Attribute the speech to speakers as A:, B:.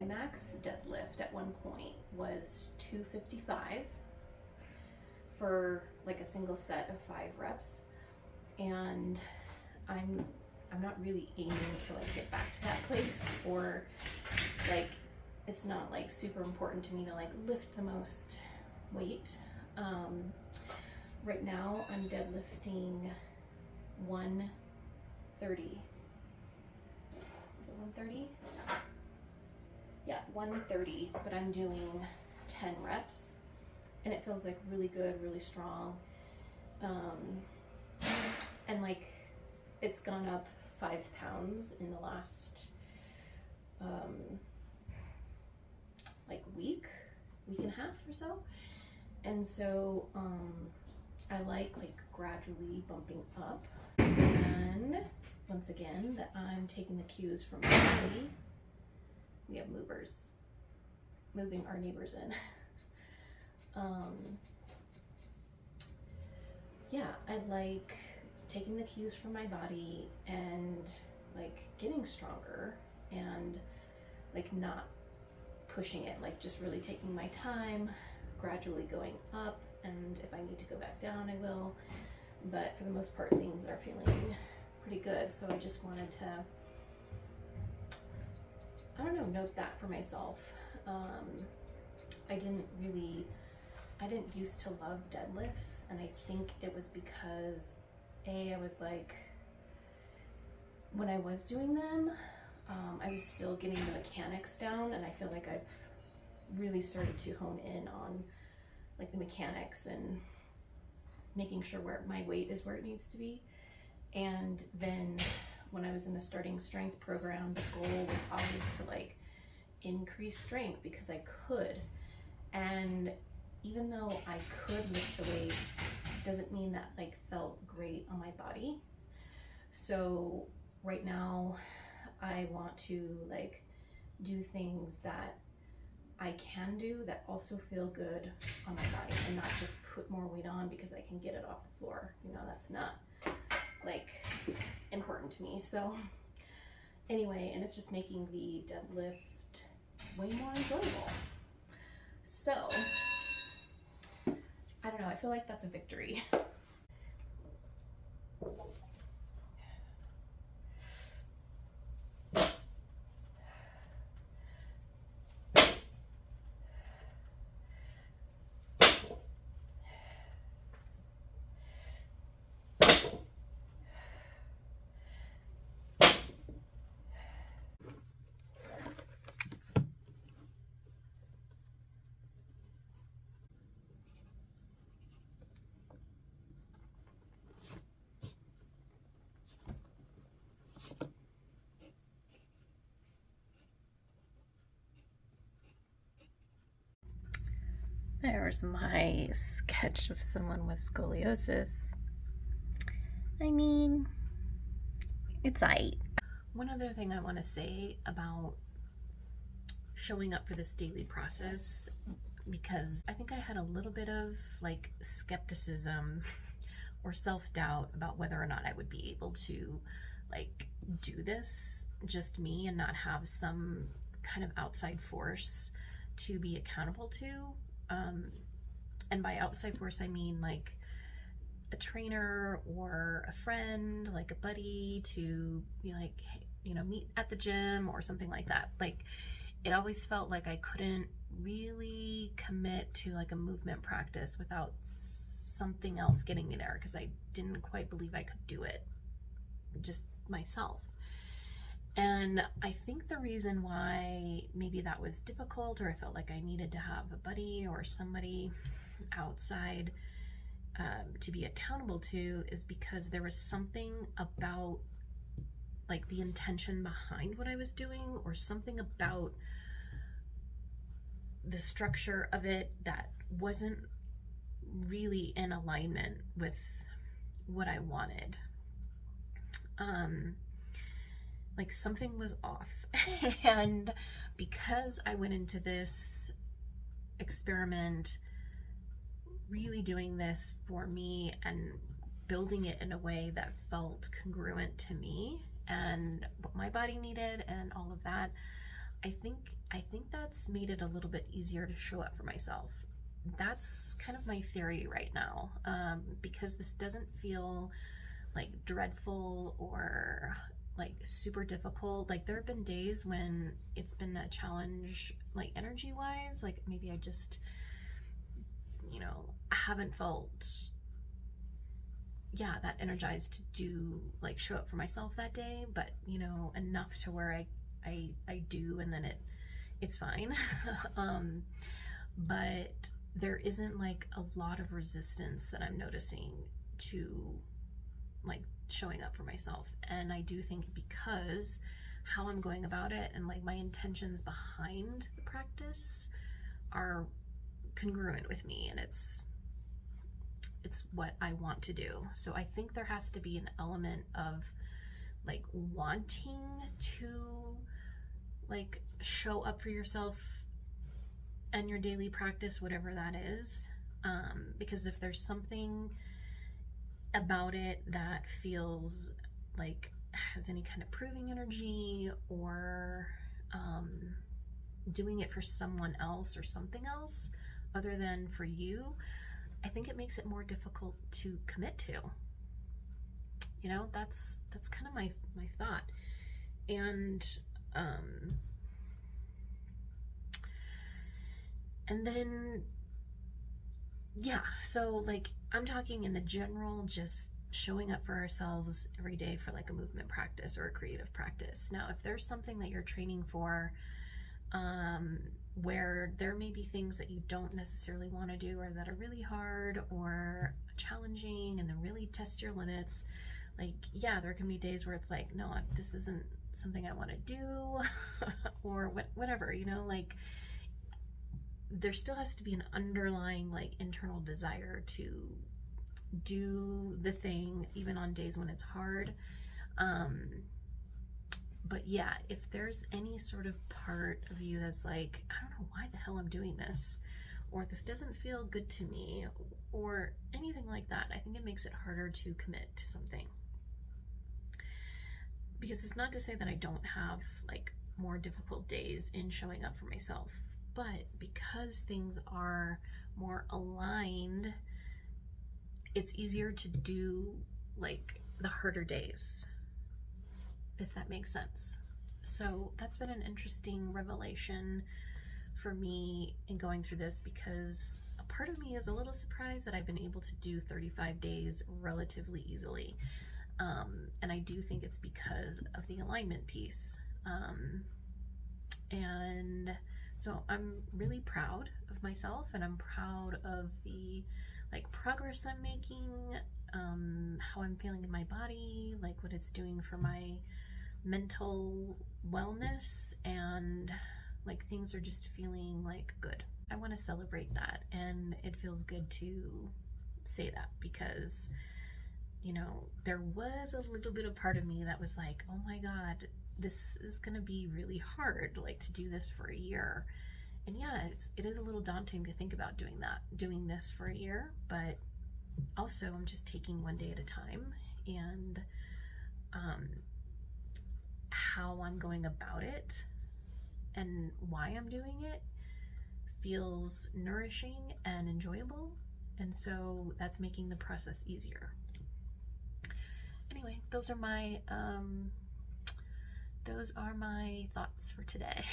A: max deadlift at one point was 255 for like a single set of 5 reps, and I'm not really aiming to like get back to that place, or like it's not like super important to me to like lift the most weight. Right now I'm deadlifting 130. Is it 130? Yeah, 130, but I'm doing 10 reps and it feels like really good, really strong. And like it's gone up 5 pounds in the last like week and a half or so. And so I like gradually bumping up, and once again that I'm taking the cues from my body. We have movers moving our neighbors in. Yeah, I like taking the cues from my body and like getting stronger and like not pushing it, like just really taking my time, gradually going up, and if I need to go back down, I will. But for the most part, things are feeling pretty good. So I just wanted to, I don't know, note that for myself. I didn't used to love deadlifts, and I think it was because I was like, when I was doing them, I was still getting the mechanics down, and I feel like I've really started to hone in on like the mechanics and making sure where my weight is where it needs to be. And then when I was in the starting strength program, the goal was always to like increase strength because I could. And even though I could lift the weight, doesn't mean that like felt great on my body. So right now I want to like do things that I can do that also feel good on my body, and not just put more weight on because I can get it off the floor. You know, that's not like important to me. So anyway, and it's just making the deadlift way more enjoyable. So I don't know, I feel like that's a victory. There's my sketch of someone with scoliosis. I mean, it's aight. One other thing I want to say about showing up for this daily process, because I think I had a little bit of like skepticism or self-doubt about whether or not I would be able to like do this, just me, and not have some kind of outside force to be accountable to. And by outside force, I mean like a trainer or a friend, like a buddy, to be like, you know, meet at the gym or something like that. Like, it always felt like I couldn't really commit to like a movement practice without something else getting me there, because I didn't quite believe I could do it just myself. And I think the reason why maybe that was difficult, or I felt like I needed to have a buddy or somebody outside to be accountable to, is because there was something about like the intention behind what I was doing, or something about the structure of it that wasn't really in alignment with what I wanted. Like something was off. And because I went into this experiment really doing this for me and building it in a way that felt congruent to me and what my body needed and all of that, I think that's made it a little bit easier to show up for myself. That's kind of my theory right now, because this doesn't feel like dreadful or like super difficult. Like there have been days when it's been a challenge, like energy wise, like maybe I just, you know, haven't felt, yeah, that energized to do, like show up for myself that day, but you know, enough to where I do, and then it's fine. But there isn't like a lot of resistance that I'm noticing to like showing up for myself. And I do think because how I'm going about it and like my intentions behind the practice are congruent with me, and it's what I want to do. So I think there has to be an element of like wanting to like show up for yourself and your daily practice, whatever that is. Because if there's something about it that feels like has any kind of proving energy, or doing it for someone else or something else other than for you, I think it makes it more difficult to commit to. You know, that's kind of my thought. And then yeah, so like I'm talking in the general, just showing up for ourselves every day for like a movement practice or a creative practice. Now, if there's something that you're training for, where there may be things that you don't necessarily want to do, or that are really hard or challenging and then really test your limits, like, yeah, there can be days where it's like, no, this isn't something I want to do, or whatever, you know, like there still has to be an underlying like internal desire to do the thing even on days when it's hard. But yeah, if there's any sort of part of you that's like, I don't know why the hell I'm doing this, or this doesn't feel good to me, or anything like that, I think it makes it harder to commit to something. Because it's not to say that I don't have like more difficult days in showing up for myself, but because things are more aligned, it's easier to do like the harder days, if that makes sense. So that's been an interesting revelation for me in going through this, because a part of me is a little surprised that I've been able to do 35 days relatively easily. And I do think it's because of the alignment piece. And so I'm really proud of myself, and I'm proud of the like progress I'm making, how I'm feeling in my body, like what it's doing for my mental wellness, and like things are just feeling like good. I want to celebrate that, and it feels good to say that, because you know, there was a little bit of part of me that was like, oh my God, this is gonna be really hard, like to do this for a year. And yeah, it is a little daunting to think about doing this for a year, but also I'm just taking one day at a time, and how I'm going about it and why I'm doing it feels nourishing and enjoyable, and so that's making the process easier. Anyway, those are my thoughts for today.